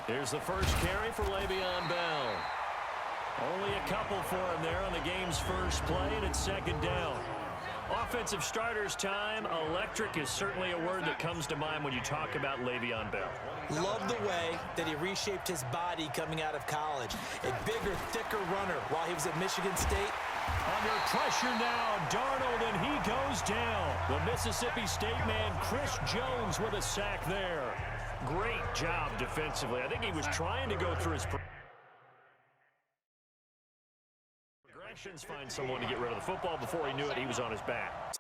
Here's the first carry for Le'Veon Bell. Only a couple for him there on the game's first play, and it's second down. Offensive starters time. Electric is certainly a word that comes to mind when you talk about Le'Veon Bell. Love the way that he reshaped his body coming out of college. A bigger, thicker runner while he was at Michigan State. Under pressure now, Darnold, and he goes down. The Mississippi State man, Chris Jones, with a sack there. Great job defensively. I think he was trying to go through his progressions, find someone to get rid of the football. Before he knew it, he was on his back.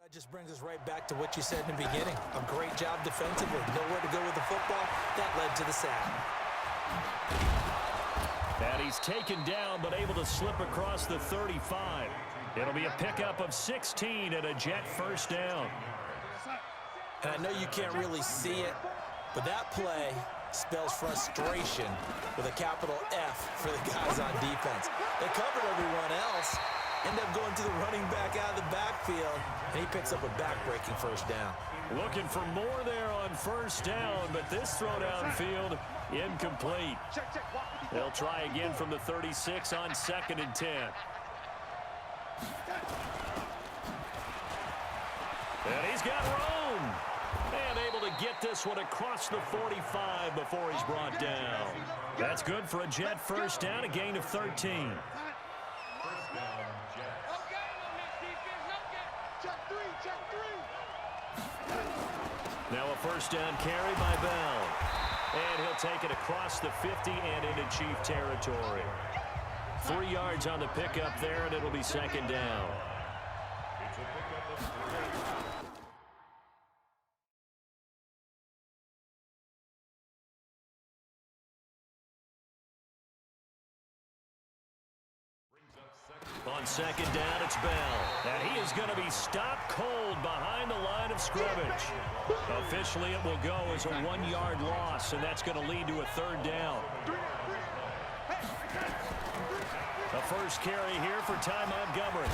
That just brings us right back to what you said in the beginning. A great job defensively. Nowhere to go with the football. That led to the sack. And he's taken down, but able to slip across the 35. It'll be a pickup of 16 and a Jet first down. And I know you can't really see it, but that play spells frustration with a capital F for the guys on defense. They covered everyone else. End up going to the running back out of the backfield, and he picks up a back-breaking first down. Looking for more there on first down, but this throw downfield incomplete. They'll try again from the 36 on 2nd and 10. And he's got room. And able to get this one across the 45 before he's brought down. That's good for a Jet first down, a gain of 13. Now a first down carry by Bell. And he'll take it across the 50 and into Chief territory. 3 yards on the pickup there, and it'll be second down. On second down, it's Bell. And he is going to be stopped cold behind the line of scrimmage. Officially, it will go as a 1-yard loss, and that's going to lead to a third down. The first carry here for Ty Montgomery.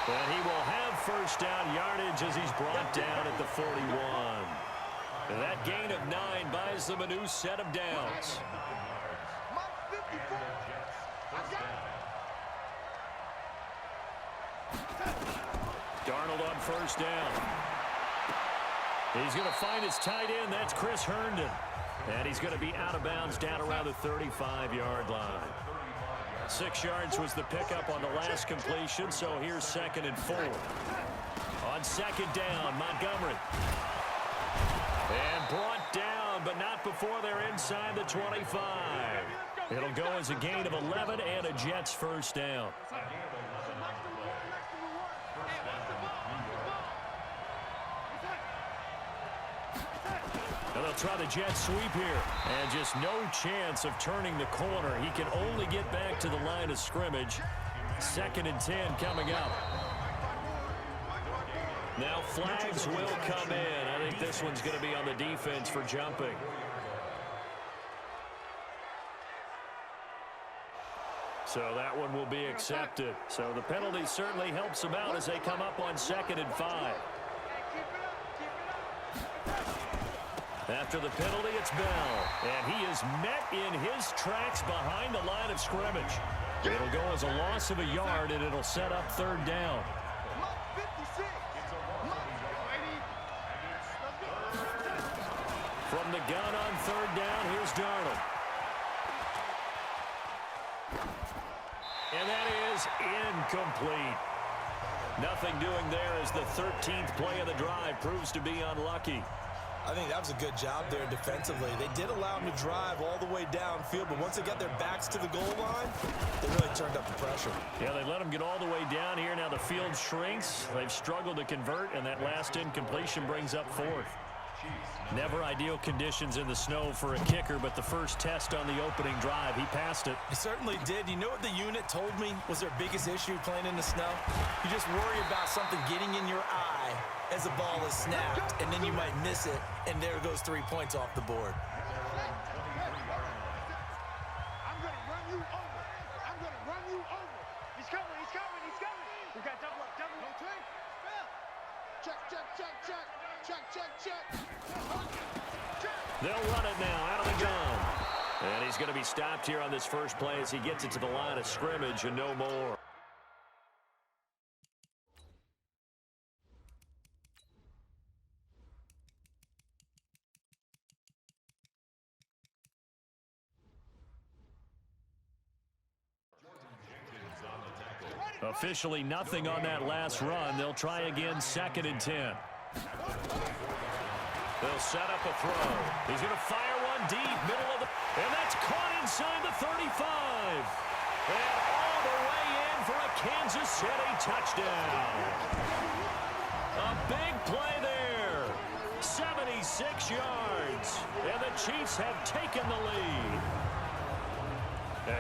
And he will have first down yardage as he's brought down at the 41. And that gain of 9 buys them a new set of downs. Darnold on first down. He's going to find his tight end. That's Chris Herndon. And he's going to be out of bounds down around the 35-yard line. 6 yards was the pickup on the last completion, so here's 2nd and 4. On second down, Montgomery. And brought down, but not before they're inside the 25. It'll go as a gain of 11 and a Jets first down. And they'll try the jet sweep here. And just no chance of turning the corner. He can only get back to the line of scrimmage. 2nd and 10 coming up. Now flags will come in. I think this one's going to be on the defense for jumping. So that one will be accepted. So the penalty certainly helps them out as they come up on 2nd and 5. After the penalty, it's Bell. And he is met in his tracks behind the line of scrimmage. It'll go as a loss of a yard, and it'll set up third down. From the gun on third down, here's Darnold. And that is incomplete. Nothing doing there as the 13th play of the drive proves to be unlucky. I think that was a good job there defensively. They did allow them to drive all the way downfield, but once they got their backs to the goal line, they really turned up the pressure. Yeah, they let them get all the way down here. Now the field shrinks. They've struggled to convert, and that last incompletion brings up 4th. Never ideal conditions in the snow for a kicker, but the first test on the opening drive, he passed it. He certainly did. You know what the unit told me was their biggest issue playing in the snow? You just worry about something getting in your eye as the ball is snapped, and then you might miss it, and there goes 3 points off the board. I'm going to run you over. I'm going to run you over. He's coming, he's coming, he's coming. We got double up, double up. Check, check, check, check. Check, check, check. They'll run it now out of the gun. And he's going to be stopped here on this first play as he gets it to the line of scrimmage and no more. Officially nothing on that last run. They'll try again, 2nd and 10. They'll set up a throw. He's going to fire one deep, middle of the... And that's caught inside the 35. And all the way in for a Kansas City touchdown. A big play there. 76 yards. And the Chiefs have taken the lead.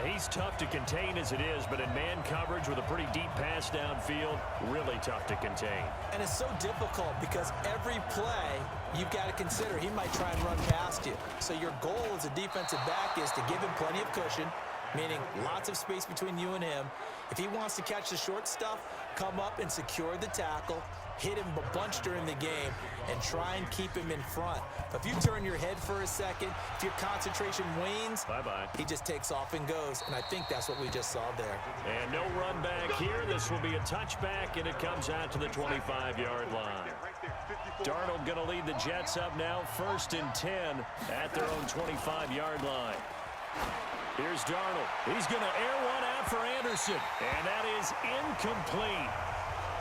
He's tough to contain as it is, but in man coverage with a pretty deep pass downfield, really tough to contain. And it's so difficult because every play you've got to consider he might try and run past you. So your goal as a defensive back is to give him plenty of cushion, meaning lots of space between you and him. If he wants to catch the short stuff, come up and secure the tackle, hit him a bunch during the game, and try and keep him in front. But if you turn your head for a second, if your concentration wanes, bye-bye, he just takes off and goes, and I think that's what we just saw there. And no run back here. This will be a touchback, and it comes out to the 25-yard line. Darnold going to lead the Jets up now, 1st and 10 at their own 25-yard line. Here's Darnold. He's going to air one out for Anderson, and that is incomplete.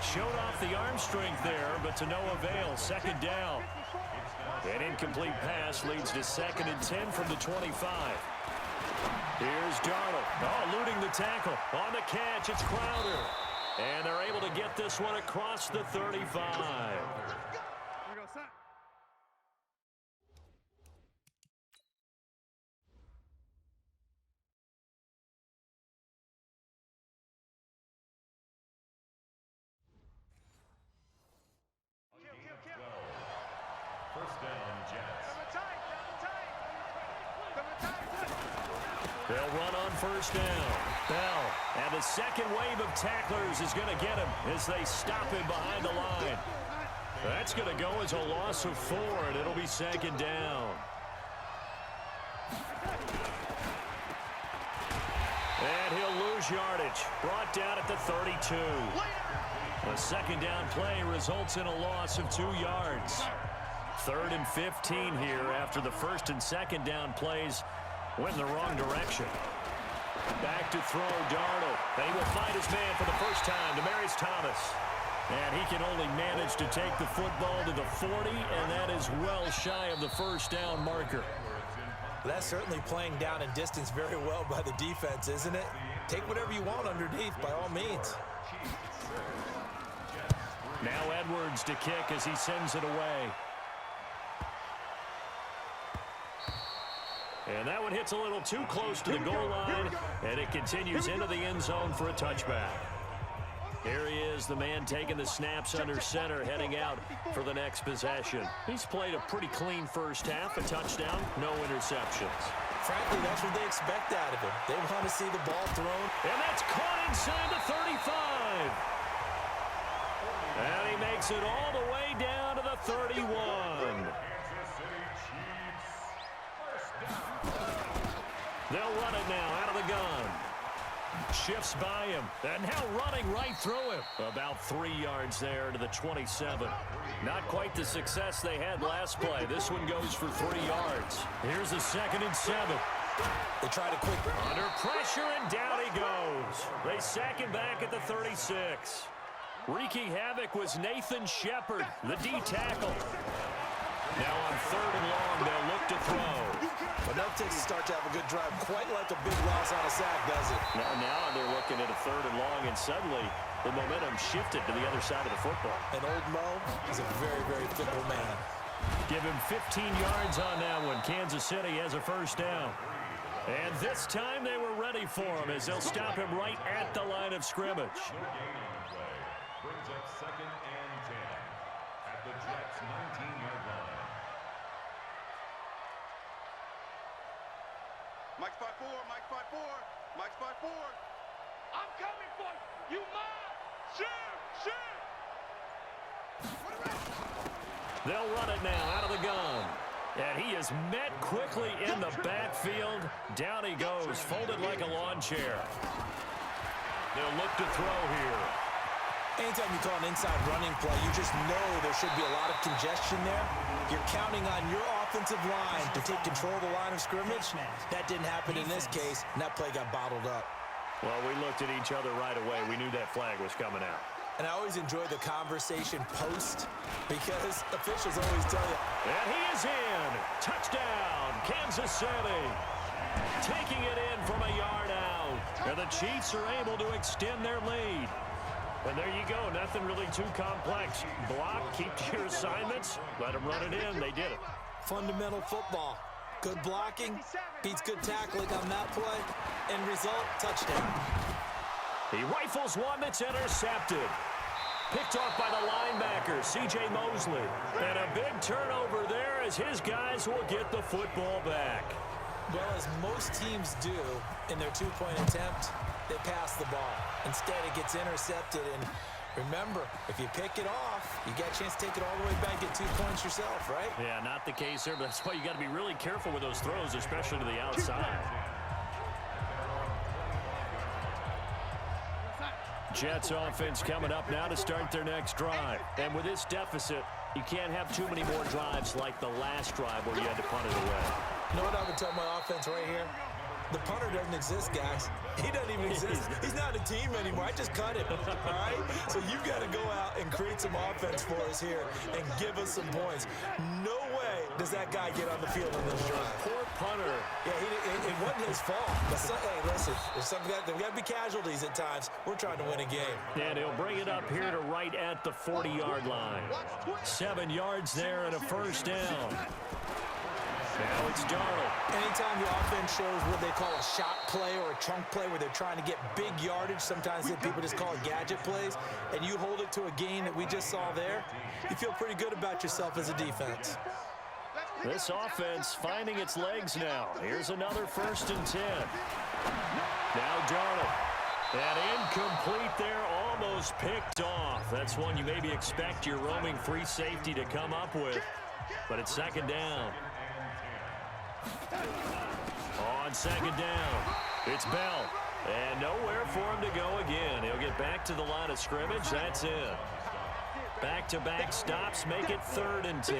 Showed off the arm strength there, but to no avail. 2nd down. An incomplete pass leads to 2nd and 10 from the 25. Here's Darnold. Oh, eluding the tackle. On the catch, it's Crowder. And they're able to get this one across the 35. They'll run on 1st down. Bell, and the second wave of tacklers is going to get him as they stop him behind the line. That's going to go as a loss of 4, and it'll be 2nd down. And he'll lose yardage. Brought down at the 32. A 2nd down play results in a loss of 2 yards. 3rd and 15 here after the 1st and 2nd down plays went in the wrong direction. Back to throw, Darnold. And he will find his man for the first time, Demaryius Thomas. And he can only manage to take the football to the 40, and that is well shy of the 1st down marker. That's certainly playing down in distance very well by the defense, isn't it? Take whatever you want underneath, by all means. Now Edwards to kick as he sends it away. And that one hits a little too close to the goal line, and it continues into the end zone for a touchback. Here he is, the man taking the snaps under center, heading out for the next possession. He's played a pretty clean first half, a touchdown, no interceptions. Frankly, that's what they expect out of him. They want to see the ball thrown. And that's caught inside the 35. And he makes it all the way down to the 31. They'll run it now out of the gun. Shifts by him. And now running right through him. About 3 yards there to the 27. Not quite the success they had last play. This one goes for 3 yards. Here's a 2nd and 7. They try to quick. Under pressure, and down he goes. They sack him back at the 36. Wreaking havoc was Nathan Shepard, the D tackle. Now on 3rd and long, they'll look to throw. Enough to start to have a good drive, quite like a big loss on a sack, does it? Now they're looking at a 3rd and long, and suddenly the momentum shifted to the other side of the football. And old Mo is a very, very fickle man. Give him 15 yards on that one. Kansas City has a first down. And this time they were ready for him as they'll stop him right at the line of scrimmage. Brings up 2nd and 10 at the Jets' 19-yard line. Mike spot 4, Mike spot 4, Mike spot 4. I'm coming for you. You mine. Shoot, shoot. They'll run it now out of the gun. And he is met quickly in the backfield. Down he goes, folded like a lawn chair. They'll look to throw here. Anytime you call an inside running play, you just know there should be a lot of congestion there. You're counting on your offensive line to take control of the line of scrimmage. That didn't happen in this case, and that play got bottled up. Well, we looked at each other right away. We knew that flag was coming out. And I always enjoy the conversation post because officials always tell you. And he is in. Touchdown, Kansas City. Taking it in from a yard out. And the Chiefs are able to extend their lead. And there you go. Nothing really too complex. Block, keep to your assignments. Let them run it in. They did it. Fundamental football. Good blocking beats good tackling on that play. End result, touchdown. He rifles one that's intercepted. Picked off by the linebacker, C.J. Mosley. And a big turnover there as his guys will get the football back. Well, as most teams do in their two-point attempt, they pass the ball. Instead, it gets intercepted. And remember, if you pick it off, you get a chance to take it all the way back, get 2 points yourself, right? Yeah, not the case here, but that's why you got to be really careful with those throws, especially to the outside. Jets offense coming up now to start their next drive. And with this deficit, you can't have too many more drives like the last drive where you had to punt it away. You know what I would tell my offense right here? The punter doesn't exist, guys. He doesn't even exist. He's not a team anymore. I just cut him, all right? So you've got to go out and create some offense for us here and give us some points. No way does that guy get on the field in this drive. Poor punter. Yeah, it wasn't his fault. But hey, listen, there's got to be casualties at times. We're trying to win a game. And he'll bring it up here to right at the 40-yard line. 7 yards there and a first down. Now it's Darnold. Anytime the offense shows what they call a shot play or a chunk play where they're trying to get big yardage, sometimes people just call it gadget plays, and you hold it to a gain that we just saw there, you feel pretty good about yourself as a defense. This offense finding its legs now. Here's another 1st and 10. Now Darnold. And incomplete there, almost picked off. That's one you maybe expect your roaming free safety to come up with. But it's 2nd down. On 2nd down, it's Bell. And nowhere for him to go again. He'll get back to the line of scrimmage. That's it. Back-to-back stops make it 3rd and 10.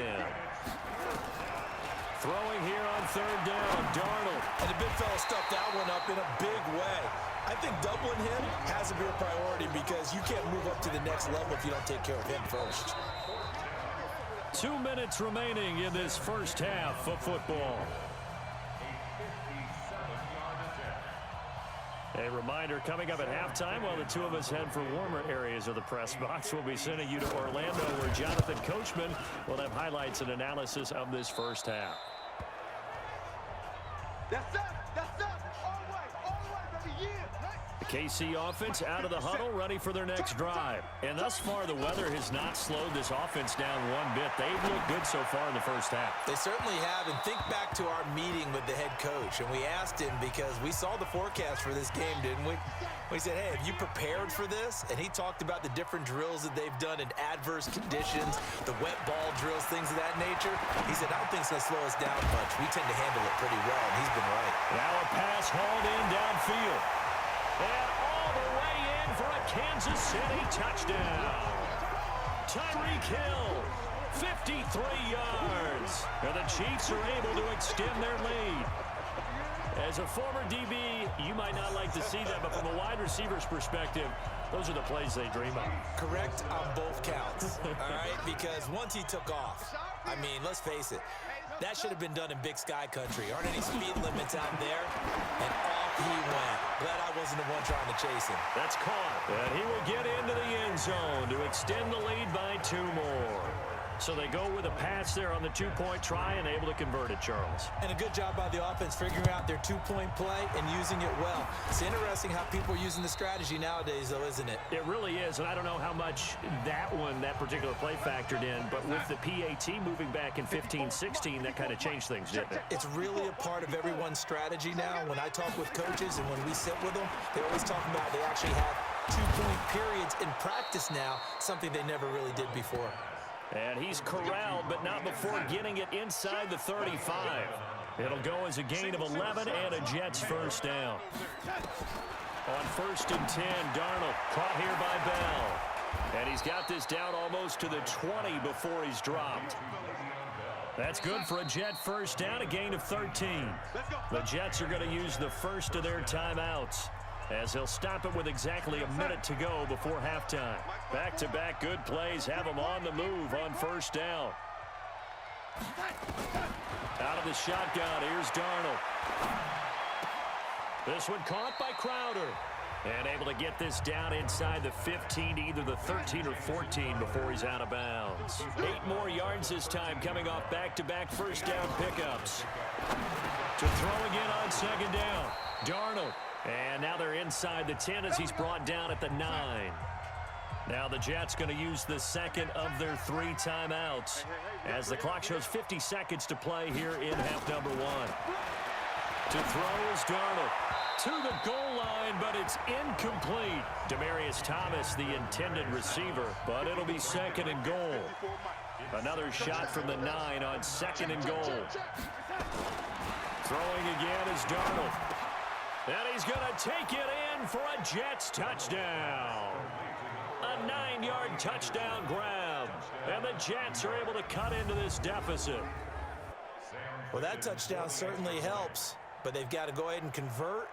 Throwing here on 3rd down, Darnold. And the big fella stuffed that one up in a big way. I think doubling him has to be a priority because you can't move up to the next level if you don't take care of him first. 2 minutes remaining in this first half of football. A reminder, coming up at halftime, while the two of us head for warmer areas of the press box, we'll be sending you to Orlando, where Jonathan Coachman will have highlights and analysis of this first half. That's up, all the way, baby, yeah. The KC offense out of the huddle, ready for their next drive. And thus far, the weather has not slowed this offense down one bit. They've looked good so far in the first half. They certainly have, and think back to our meeting with the head coach, and we asked him because we saw the forecast for this game, didn't we? We said, hey, have you prepared for this? And he talked about the different drills that they've done in adverse conditions, the wet ball drills, things of that nature. He said, I don't think it's going to slow us down much. We tend to handle it pretty well, and he's been right. Now a pass hauled in downfield. And all the way in for a Kansas City touchdown. Tyreek Hill, 53 yards. And the Chiefs are able to extend their lead. As a former DB, you might not like to see that, but from a wide receiver's perspective, those are the plays they dream of. Correct on both counts, all right? Because once he took off, I mean, let's face it, that should have been done in Big Sky country. Aren't any speed limits out there? And off he went. Glad I wasn't the one trying to chase him. That's caught. And he will get into the end zone to extend the lead by 2 more. So they go with a pass there on the two-point try and able to convert it, Charles. And a good job by the offense figuring out their two-point play and using it well. It's interesting how people are using the strategy nowadays, though, isn't it? It really is, and I don't know how much that particular play factored in, but with the PAT moving back in 15-16, that kind of changed things, didn't it? It's really a part of everyone's strategy now. When I talk with coaches and when we sit with them, they always talk about they actually have two-point periods in practice now, something they never really did before. And he's corralled, but not before getting it inside the 35. It'll go as a gain of 11 and a Jets first down. On 1st and 10, Darnold caught here by Bell. And he's got this down almost to the 20 before he's dropped. That's good for a Jet first down, a gain of 13. The Jets are going to use the first of their timeouts, as he'll stop it with exactly a minute to go before halftime. Back-to-back good plays have him on the move on first down. Out of the shotgun, here's Darnold. This one caught by Crowder. And able to get this down inside the 15, either the 13 or 14 before he's out of bounds. 8 more yards this time coming off back-to-back first down pickups. To throw again on second down, Darnold. And now they're inside the 10 as he's brought down at the 9. Now the Jets going to use the second of their 3 timeouts as the clock shows 50 seconds to play here in half number 1. To throw is Darnold. To the goal line, but it's incomplete. Demaryius Thomas, the intended receiver, but it'll be second and goal. Another shot from the 9 on second and goal. Throwing again is Darnold. And he's going to take it in for a Jets touchdown. A 9-yard touchdown grab. And the Jets are able to cut into this deficit. Well, that touchdown certainly helps, but they've got to go ahead and convert,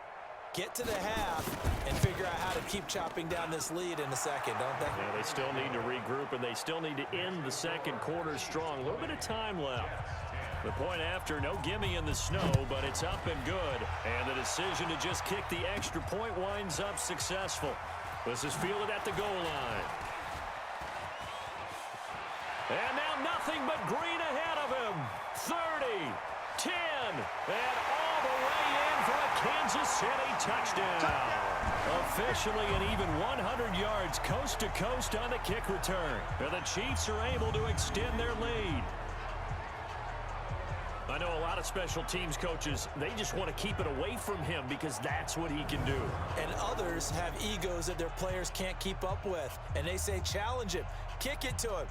get to the half, and figure out how to keep chopping down this lead in the second, don't they? Yeah, they still need to regroup, and they still need to end the second quarter strong. A little bit of time left. The point after, no gimme in the snow, but it's up and good. And the decision to just kick the extra point winds up successful. This is fielded at the goal line. And now nothing but green ahead of him. 30, 10, and all the way in for a Kansas City touchdown. Officially an even 100 yards coast to coast on the kick return. And the Chiefs are able to extend their lead. I know a lot of special teams coaches, they just want to keep it away from him because that's what he can do. And others have egos that their players can't keep up with. And they say, challenge him, kick it to him.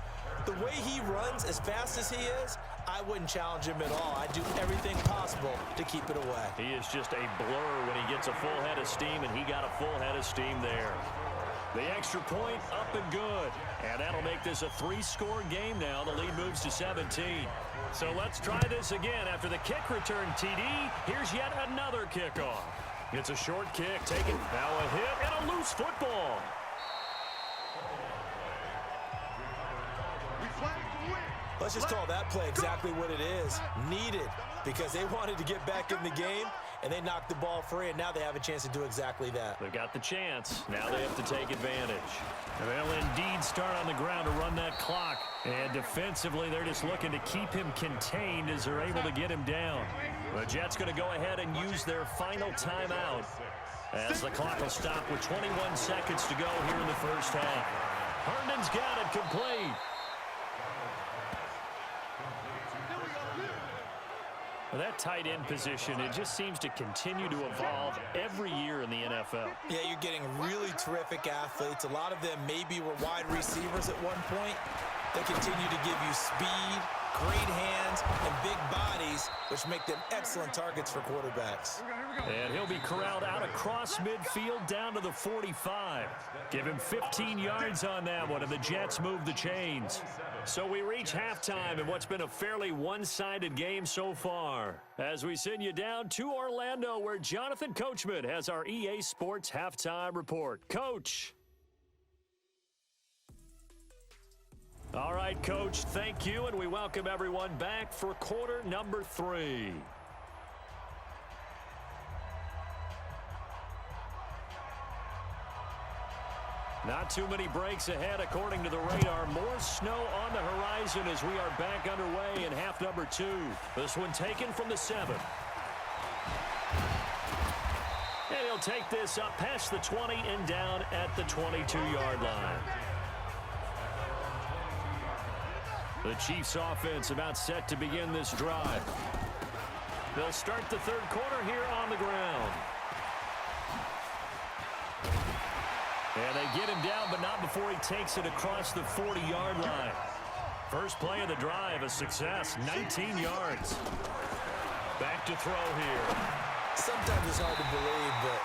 The way he runs as fast as he is, I wouldn't challenge him at all. I'd do everything possible to keep it away. He is just a blur when he gets a full head of steam, and he got a full head of steam there. The extra point up and good. And that'll make this a 3-score game now. The lead moves to 17. So let's try this again. After the kick return TD, here's yet another kickoff. It's a short kick taken. Now a hit and a loose football. Let's just call that play exactly what it is. Needed, because they wanted to get back in the game, and they knocked the ball free, and now they have a chance to do exactly that. They've got the chance. Now they have to take advantage. And they'll indeed start on the ground to run that clock. And defensively, they're just looking to keep him contained as they're able to get him down. The Jets going to go ahead and use their final timeout as the clock will stop with 21 seconds to go here in the first half. Herndon's got it complete. Well, that tight end position, it just seems to continue to evolve every year in the NFL. Yeah, you're getting really terrific athletes. A lot of them maybe were wide receivers at one point. They continue to give you speed, great hands, and big bodies, which make them excellent targets for quarterbacks. And he'll be corralled out across midfield down to the 45. Give him 15 yards on that one, and the Jets move the chains. So we reach halftime in what's been a fairly one-sided game so far, as we send you down to Orlando, where Jonathan Coachman has our EA Sports Halftime Report. Coach. All right, Coach, thank you, and we welcome everyone back for quarter number 3. Not too many breaks ahead according to the radar. More snow on the horizon. horizon as we are back underway in half number 2. This one taken from the 7. And he'll take this up past the 20 and down at the 22-yard line. The Chiefs offense about set to begin this drive. They'll start the third quarter here on the ground. And they get him down, but not before he takes it across the 40-yard line. First play of the drive, a success, 19 yards. Back to throw here. Sometimes it's hard to believe, but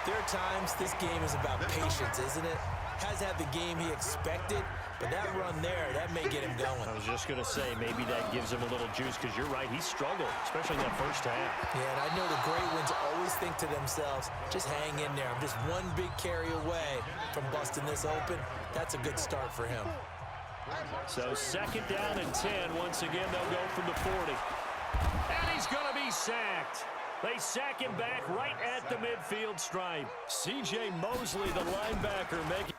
there are times this game is about patience, isn't it? Hasn't had the game he expected, but that run there, that may get him going. I was just going to say, maybe that gives him a little juice, because you're right, he struggled, especially in that first half. Yeah, and I know the great ones always think to themselves, just hang in there. I'm just one big carry away from busting this open. That's a good start for him. So second down and 10. Once again, they'll go from the 40. And he's going to be sacked. They sack him back right at the midfield stripe. C.J. Mosley, the linebacker, making...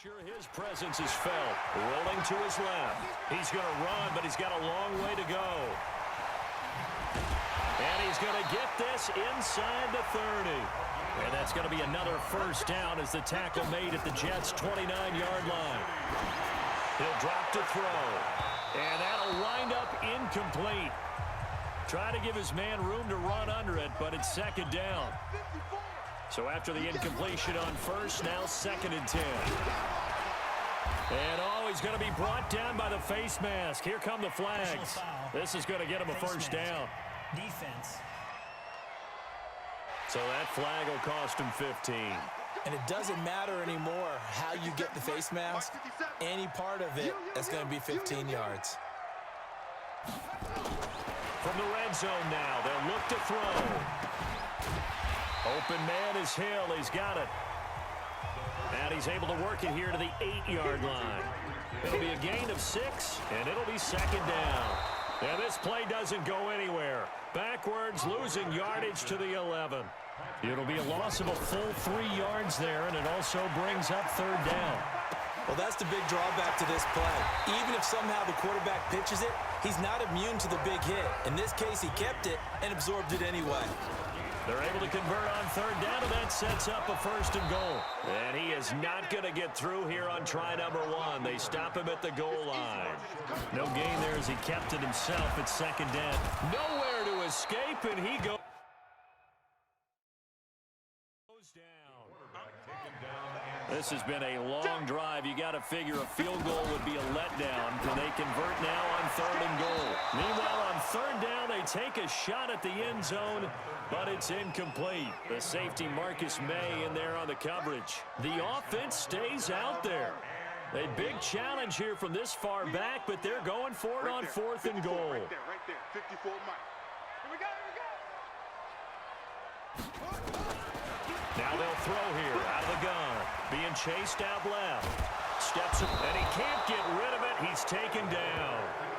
Sure his presence is felt. Rolling to his left. He's going to run, but he's got a long way to go. And he's going to get this inside the 30. And that's going to be another first down as the tackle made at the Jets' 29-yard line. He'll drop to throw. And that'll wind up incomplete. Try to give his man room to run under it, but it's second down. So after the incompletion on first, now second and 10. And he's going to be brought down by the face mask. Here come the flags. This is going to get him a first down. Defense. So that flag will cost him 15. And it doesn't matter anymore how you get the face mask. Any part of it, that's going to be 15 yards. From the red zone now, they'll look to throw. Open man is Hill. He's got it. And he's able to work it here to the 8-yard line. It'll be a gain of 6, and it'll be second down. And this play doesn't go anywhere. Backwards, losing yardage to the 11. It'll be a loss of a full 3 yards there, and it also brings up third down. Well, that's the big drawback to this play. Even if somehow the quarterback pitches it, he's not immune to the big hit. In this case, he kept it and absorbed it anyway. They're able to convert on third down, and that sets up a first and goal. And he is not going to get through here on try number 1. They stop him at the goal line. No gain there as he kept it himself at second down. Nowhere to escape, and he goes down. This has been a long drive. You got to figure a field goal would be a letdown. Can they convert now on third and goal? Meanwhile, on third down, they take a shot at the end zone, but it's incomplete. The safety Marcus May in there on the coverage. The offense stays out there. A big challenge here from this far back, but they're going for it on fourth and goal. Right there, 54 Mike. Here we go, Now they'll throw here out of the gun. Being chased out left. Steps up, and he can't get rid of it. He's taken down.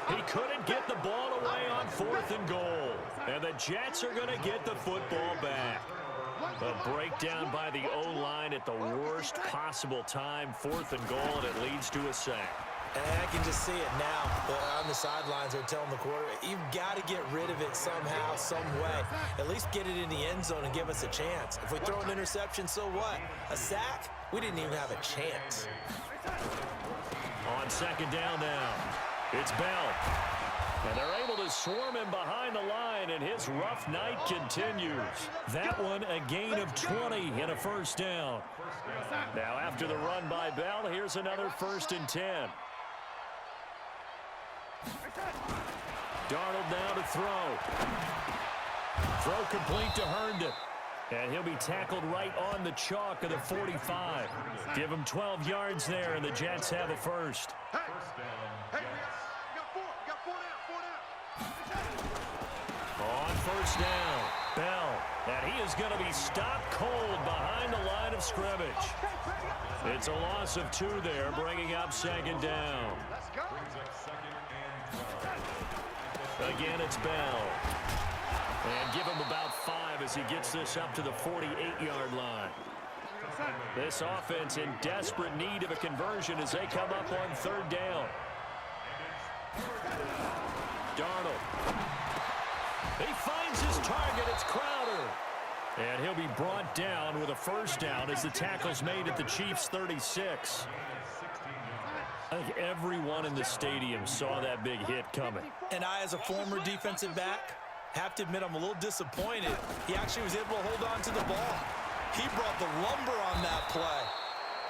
He couldn't get the ball away on fourth and goal. And the Jets are going to get the football back. A breakdown by the O-line at the worst possible time. Fourth and goal, and it leads to a sack. And I can just see it now. On the sidelines, they're telling the quarterback, you've got to get rid of it somehow, some way. At least get it in the end zone and give us a chance. If we throw an interception, so what? A sack? We didn't even have a chance. On second down now, it's Bell. And they're able to swarm him behind the line, and his rough night continues. That one, a gain of 20 and a first down. Now, after the run by Bell, here's another first and 10. Darnold now to throw. Throw complete to Herndon. And he'll be tackled right on the chalk of the 45. Give him 12 yards there, and the Jets have a first. Hey, we got four down. On first down, Bell. And is going to be stopped cold behind the line of scrimmage. It's a loss of 2 there, bringing up second down. Again, it's Bell. And give him about 5 as he gets this up to the 48-yard line. This offense in desperate need of a conversion as they come up on 3rd down. Darnold. He finds his target. It's Crowder. And he'll be brought down with a first down as the tackle's made at the Chiefs' 36. I think everyone in the stadium saw that big hit coming. And I, as a former defensive back, have to admit I'm a little disappointed. He actually was able to hold on to the ball. He brought the lumber on that play.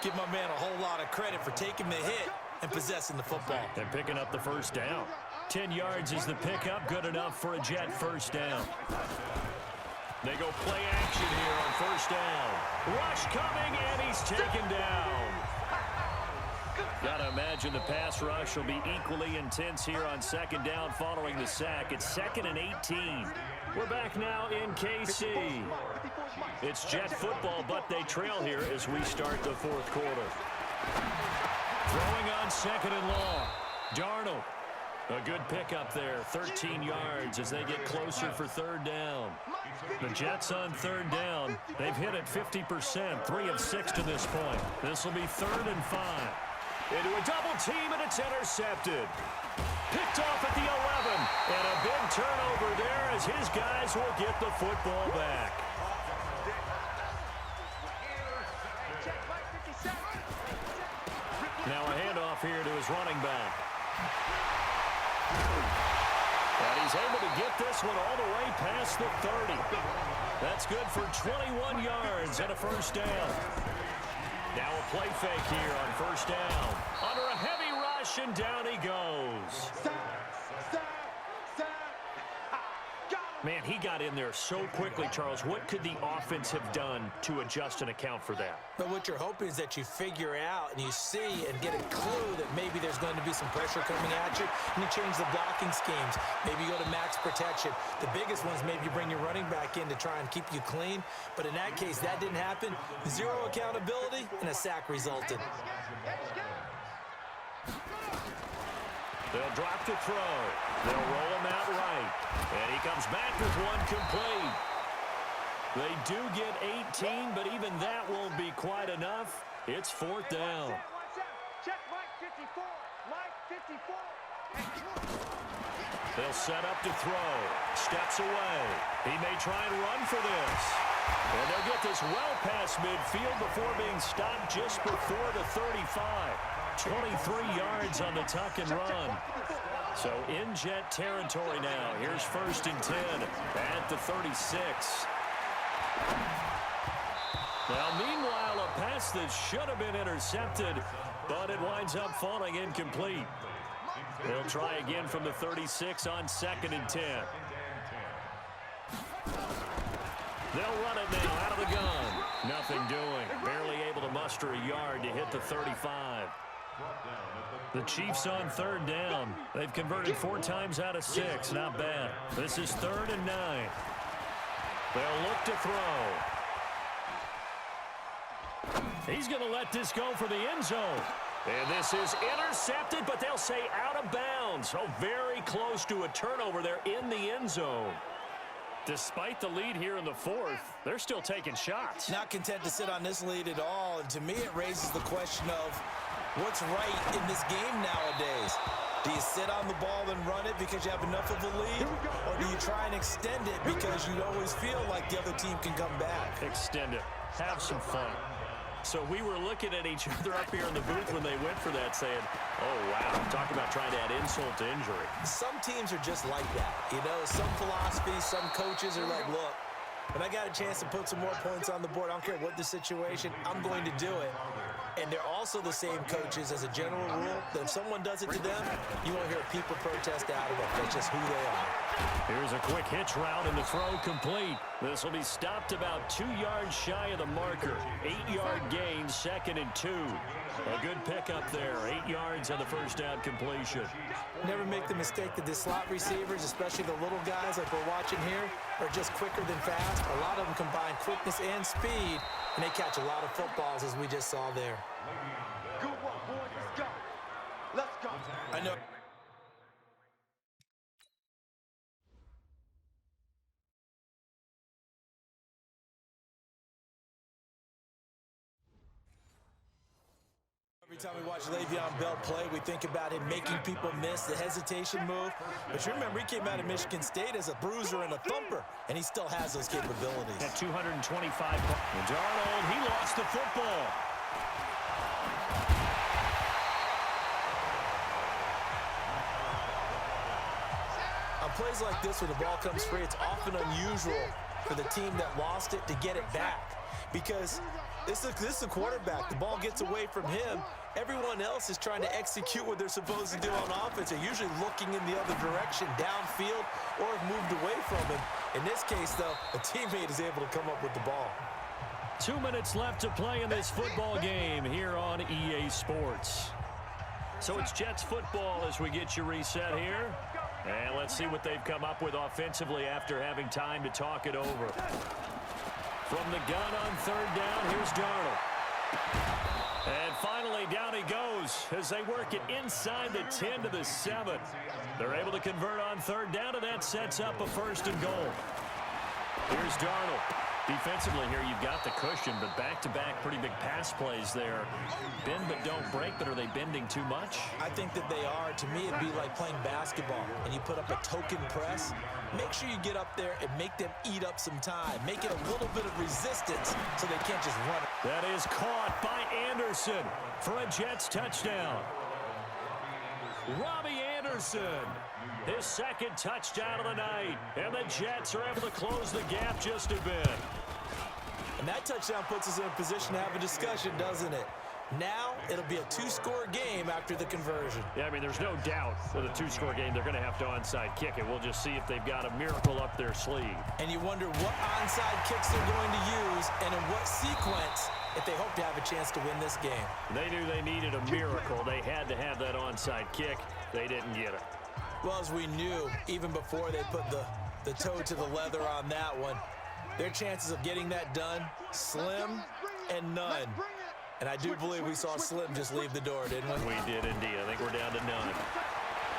Give my man a whole lot of credit for taking the hit and possessing the football. And picking up the first down. 10 yards is the pickup, good enough for a Jet first down. They go play action here on first down. Rush coming, and he's taken down. Got to imagine the pass rush will be equally intense here on second down following the sack. It's 2nd and 18. We're back now in KC. It's Jet football, but they trail here as we start the 4th quarter. Throwing on 2nd and long. Darnold. A good pickup there, 13 yards as they get closer for 3rd down. The Jets on 3rd down. They've hit it 50%, 3 of 6 to this point. This will be 3rd and 5. Into a double team, and it's intercepted. Picked off at the 11, and a big turnover there as his guys will get the football back. Now a handoff here to his running back. And he's able to get this one all the way past the 30. That's good for 21 yards and a first down. Now a play fake here on first down. Under a heavy rush, and down he goes. Man, he got in there so quickly, Charles. What could the offense have done to adjust and account for that? But what you're hoping is that you figure out and you see and get a clue that maybe there's going to be some pressure coming at you, and you change the blocking schemes. Maybe you go to max protection. The biggest ones, maybe you bring your running back in to try and keep you clean. But in that case, that didn't happen. 0 accountability, and a sack resulted. They'll drop to throw. They'll roll him out right. And he comes back with one complete. They do get 18, but even that won't be quite enough. It's 4th down. Check Mike 54. Mike 54. They'll set up to throw. Steps away. He may try and run for this. And they'll get this well past midfield before being stopped just before the 35. 23 yards on the tuck and run. So in Jet territory now. Here's 1st and 10 at the 36. Now, meanwhile, a pass that should have been intercepted, but it winds up falling incomplete. They'll try again from the 36 on 2nd and 10. They'll run it now out of the gun. Nothing doing. Barely able to muster a yard to hit the 35. The Chiefs on 3rd down. They've converted 4 times out of 6. Not bad. This is 3rd and 9. They'll look to throw. He's going to let this go for the end zone. And this is intercepted, but they'll say out of bounds. Oh, very close to a turnover there in the end zone. Despite the lead here in the 4th, they're still taking shots. Not content to sit on this lead at all. And to me, it raises the question of what's right in this game nowadays. Do you sit on the ball and run it because you have enough of a lead? Or do you try and extend it because you always feel like the other team can come back? Extend it. Have some fun. So we were looking at each other up here in the booth when they went for that saying, oh, wow, talk about trying to add insult to injury. Some teams are just like that. You know, some philosophies, some coaches are like, look, when I got a chance to put some more points on the board, I don't care what the situation, I'm going to do it. And they're also the same coaches as a general rule that if someone does it to them, you won't hear people protest out of it. That's just who they are. Here's a quick hitch route and the throw complete. This will be stopped about 2 yards shy of the marker. 8-yard gain, 2nd and 2. A good pickup there, 8 yards on the first down completion. Never make the mistake that the slot receivers, especially the little guys like we're watching here, are just quicker than fast. Jets, a lot of them combine quickness and speed, and they catch a lot of footballs, as we just saw there. Good work, boys. Let's go. Let's go. I know. Every time we watch Le'Veon Bell play, we think about him making people miss, the hesitation move. But you remember, he came out of Michigan State as a bruiser and a thumper, and he still has those capabilities. At 225. And Darnold, he lost the football. On plays like this where the ball comes free, it's often unusual for the team that lost it to get it back. Because this is a quarterback. The ball gets away from him. Everyone else is trying to execute what they're supposed to do on offense. They're usually looking in the other direction, downfield, or have moved away from him. In this case, though, a teammate is able to come up with the ball. 2 minutes left to play in this football game here on EA Sports. So it's Jets football as we get you reset here. And let's see what they've come up with offensively after having time to talk it over. From the gun on third down, here's Darnold. And finally, down he goes as they work it inside the 10 to the 7. They're able to convert on third down, and that sets up a 1st and goal. Here's Darnold. Defensively here, you've got the cushion, but back-to-back pretty big pass plays there. Bend but don't break, but are they bending too much? I think that they are. To me, it'd be like playing basketball, and you put up a token press. Make sure you get up there and make them eat up some time. Make it a little bit of resistance so they can't just run it. That is caught by Anderson for a Jets touchdown. Robbie Anderson, his 2nd touchdown of the night. And the Jets are able to close the gap just a bit. And that touchdown puts us in a position to have a discussion, doesn't it? Now, it'll be a 2-score game after the conversion. Yeah, I mean, there's no doubt with a 2-score game, they're going to have to onside kick it. We'll just see if they've got a miracle up their sleeve. And you wonder what onside kicks they're going to use and in what sequence if they hope to have a chance to win this game. They knew they needed a miracle. They had to have that onside kick. They didn't get it. Well, as we knew, even before they put the toe to the leather on that one, their chances of getting that done, slim and none. And I do believe we saw Slim just leave the door, didn't we? We did indeed. I think we're down to none.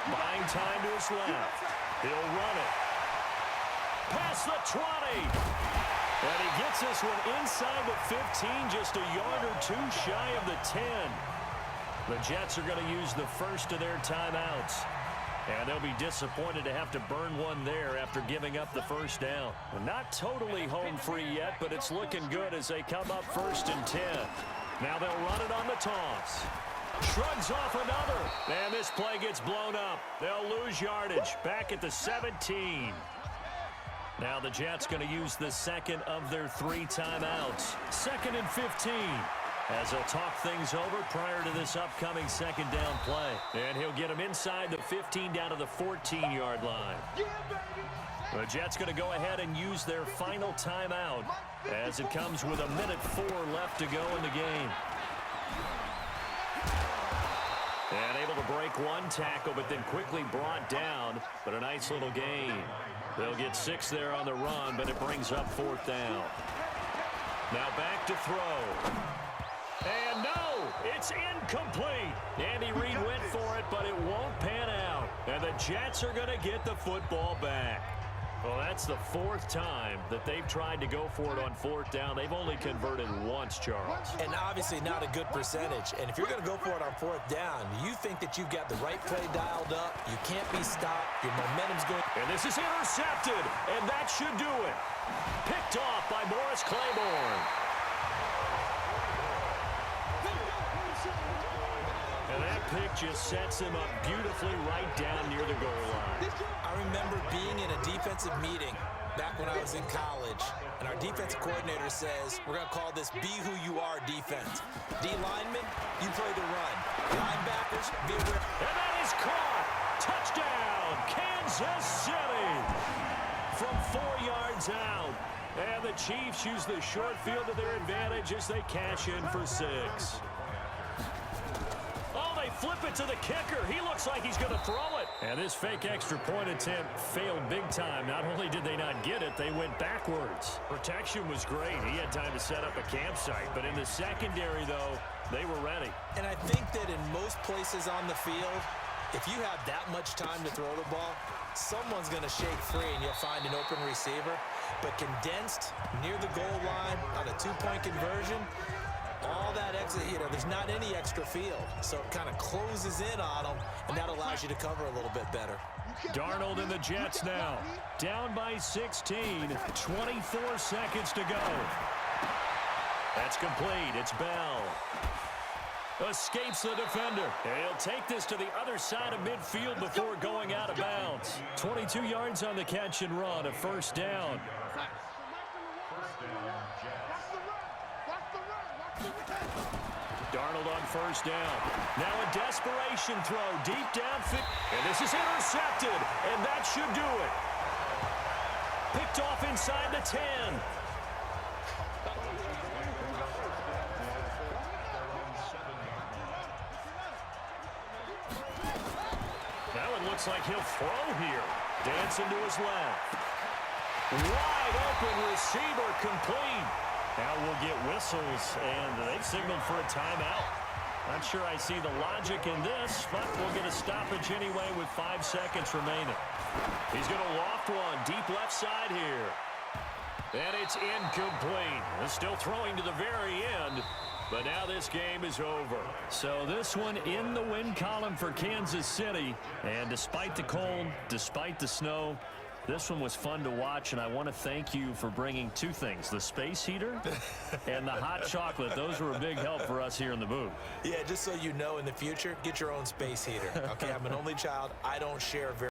Buying time to his left. He'll run it. Past the 20. And he gets this one inside the 15, just a yard or two shy of the 10. The Jets are going to use the first of their timeouts. And they'll be disappointed to have to burn one there after giving up the 1st down. Not totally home free yet, but it's looking good as they come up 1st and 10. Now they'll run it on the toss. Shrugs off another. And this play gets blown up. They'll lose yardage back at the 17. Now the Jets going to use the 2nd of their 3 timeouts. 2nd and 15. As they'll talk things over prior to this upcoming 2nd down play. And he'll get him inside the 15 down to the 14-yard line. The Jets going to go ahead and use their final timeout as it comes with 1:04 left to go in the game. And able to break one tackle, but then quickly brought down. But a nice little gain. They'll get 6 there on the run, but it brings up 4th down. Now back to throw. And no, it's incomplete. Andy Reid went for it, but it won't pan out. And the Jets are going to get the football back. Well, that's the 4th time that they've tried to go for it on 4th down. They've only converted once, Charles. And obviously not a good percentage. And if you're going to go for it on 4th down, you think that you've got the right play dialed up. You can't be stopped. Your momentum's going. And this is intercepted, and that should do it. Picked off by Morris Claiborne. And that pick just sets him up beautifully right down near the goal line. I remember being in a defensive meeting back when I was in college, and our defensive coordinator says, we're going to call this Be Who You Are defense. D linemen, you play the run. Linebackers, be aware. And that is caught. Touchdown, Kansas City. From 4 yards out. And the Chiefs use the short field to their advantage as they cash in for 6. Flip it to the kicker. He looks like he's going to throw it. And this fake extra point attempt failed big time. Not only did they not get it, they went backwards. Protection was great. He had time to set up a campsite. But in the secondary, though, they were ready. And I think that in most places on the field, if you have that much time to throw the ball, someone's going to shake free and you'll find an open receiver. But condensed near the goal line on a two-point conversion, all that extra, there's not any extra field. So it kind of closes in on them, and that allows you to cover a little bit better. Darnold and the Jets now. Down by 16, 24 seconds to go. That's complete. It's Bell. Escapes the defender. He'll take this to the other side of midfield before going out of bounds. 22 yards on the catch and run, a first down. Darnold on first down. Now a desperation throw deep downfield. And this is intercepted, and that should do it. Picked off inside the 10. Now it looks like he'll throw here. Dancing to his left. Wide open receiver complete. Now we'll get whistles, and they've signaled for a timeout. Not sure I see the logic in this, but we'll get a stoppage anyway with 5 seconds remaining. He's going to loft one deep left side here. And it's incomplete. He's still throwing to the very end, but now this game is over. So this one in the win column for Kansas City. And despite the cold, despite the snow, this one was fun to watch, and I want to thank you for bringing two things, the space heater and the hot chocolate. Those were a big help for us here in the booth. Yeah, just so you know, in the future, get your own space heater. Okay, I'm an only child. I don't share very